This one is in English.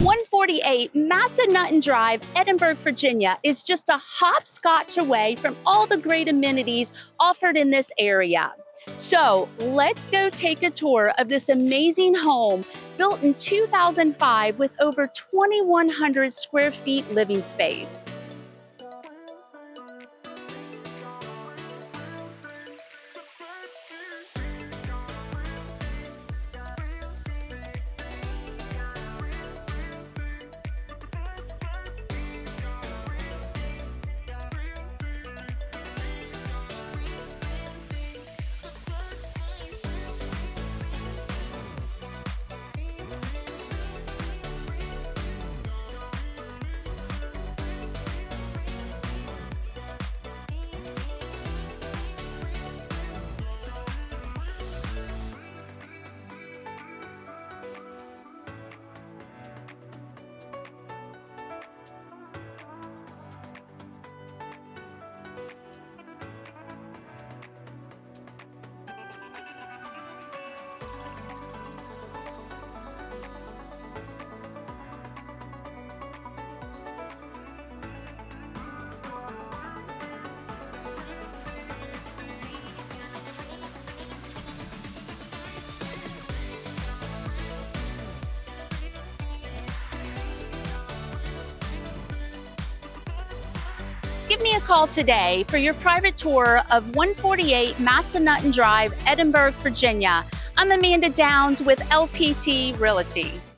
148 Massanutten Drive, Edinburg, Virginia is just a hopscotch away from all the great amenities offered in this area. So let's go take a tour of this amazing home built in 2005 with over 2,100 square feet living space. Give me a call today for your private tour of 148 Massanutten Drive, Edinburg, Virginia. I'm Amanda Downs with LPT Realty.